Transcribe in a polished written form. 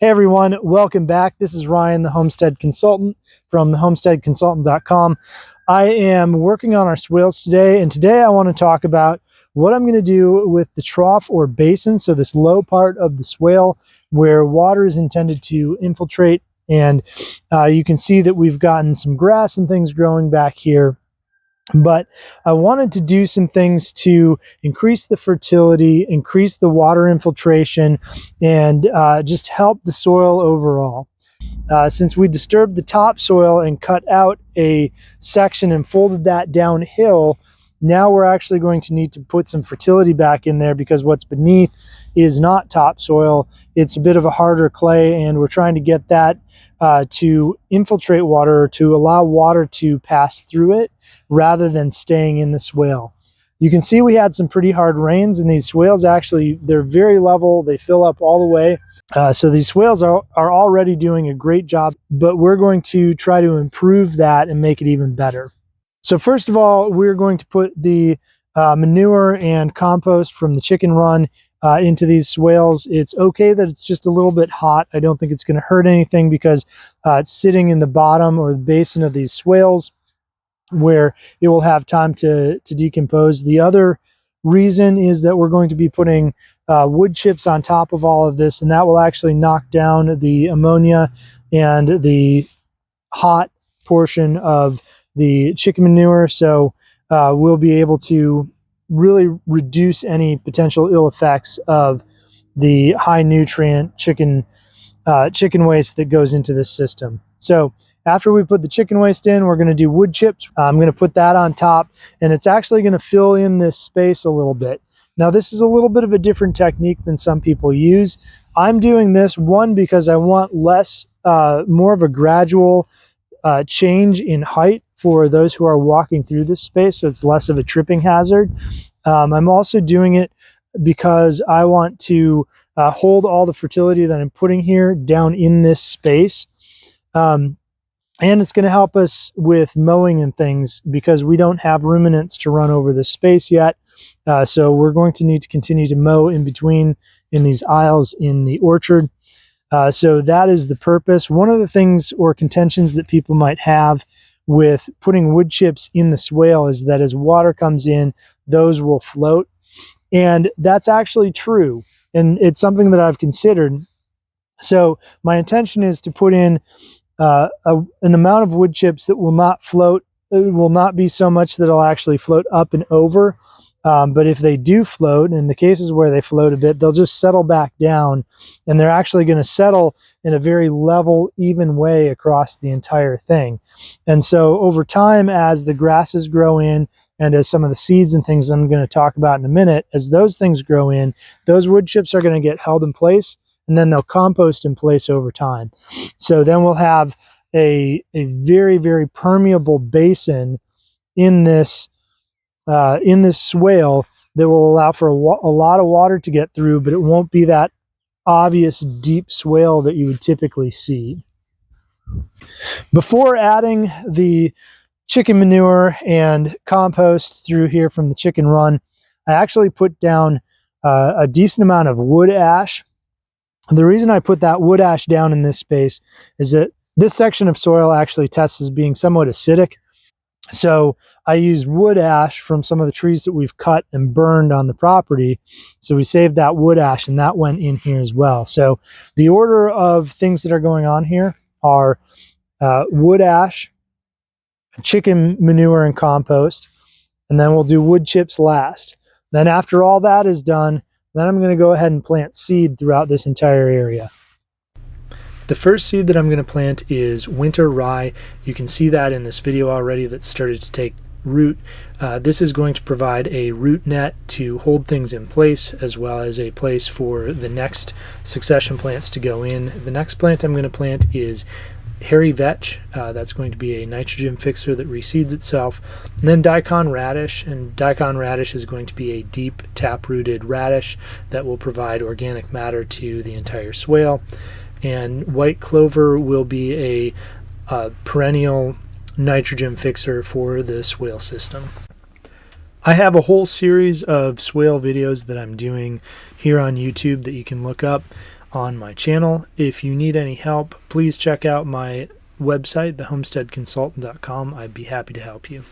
Hey everyone, welcome back. This is Ryan, the Homestead Consultant from homesteadconsultant.com. I am working on our swales today, and today I want to talk about what I'm going to do with the trough or basin, so this low part of the swale where water is intended to infiltrate. And you can see that we've gotten some grass and things growing back here. But I wanted to do some things to increase the fertility, increase the water infiltration, and just help the soil overall. Since we disturbed the topsoil and cut out a section and folded that downhill, now we're actually going to need to put some fertility back in there, because what's beneath is not topsoil. It's a bit of a harder clay, and we're trying to get that to infiltrate water, or to allow water to pass through it rather than staying in the swale. You can see we had some pretty hard rains, and these swales actually, they're very level. They fill up all the way. So these swales are already doing a great job, but we're going to try to improve that and make it even better. So first of all, we're going to put the manure and compost from the chicken run into these swales. It's okay that it's just a little bit hot. I don't think it's going to hurt anything, because it's sitting in the bottom or the basin of these swales where it will have time to decompose. The other reason is that we're going to be putting wood chips on top of all of this, and that will actually knock down the ammonia and the hot portion of the chicken manure. So we'll be able to really reduce any potential ill effects of the high nutrient chicken waste that goes into this system. So after we put the chicken waste in, we're going to do wood chips. I'm going to put that on top, and it's actually going to fill in this space a little bit. Now, this is a little bit of a different technique than some people use. I'm doing this, one, because I want more of a gradual change in height for those who are walking through this space, so it's less of a tripping hazard. I'm also doing it because I want to hold all the fertility that I'm putting here down in this space. And it's going to help us with mowing and things, because we don't have ruminants to run over this space yet. So we're going to need to continue to mow in between in these aisles in the orchard. So that is the purpose. One of the things or contentions that people might have with putting wood chips in the swale is that as water comes in, those will float. And that's actually true. And it's something that I've considered. So my intention is to put in an amount of wood chips that will not float. It will not be so much that it'll actually float up and over. But if they do float, in the cases where they float a bit, they'll just settle back down, and they're actually going to settle in a very level, even way across the entire thing. And so over time, as the grasses grow in, and as some of the seeds and things I'm going to talk about in a minute, as those things grow in, those wood chips are going to get held in place, and then they'll compost in place over time. So then we'll have a very, very permeable basin in this swale that will allow for a lot of water to get through, but it won't be that obvious deep swale that you would typically see. Before adding the chicken manure and compost through here from the chicken run, I actually put down a decent amount of wood ash. The reason I put that wood ash down in this space is that this section of soil actually tests as being somewhat acidic. So I used wood ash from some of the trees that we've cut and burned on the property. So we saved that wood ash, and that went in here as well. So the order of things that are going on here are wood ash, chicken manure and compost, and then we'll do wood chips last. Then after all that is done, then I'm going to go ahead and plant seed throughout this entire area. The first seed that I'm going to plant is winter rye. You can see that in this video already that started to take root. This is going to provide a root net to hold things in place, as well as a place for the next succession plants to go in. The next plant I'm going to plant is hairy vetch. That's going to be a nitrogen fixer that reseeds itself. And then daikon radish, and daikon radish is going to be a deep tap-rooted radish that will provide organic matter to the entire swale. And white clover will be a perennial nitrogen fixer for the swale system. I have a whole series of swale videos that I'm doing here on YouTube that you can look up. on my channel. If you need any help, please check out my website, thehomesteadconsultant.com. I'd be happy to help you.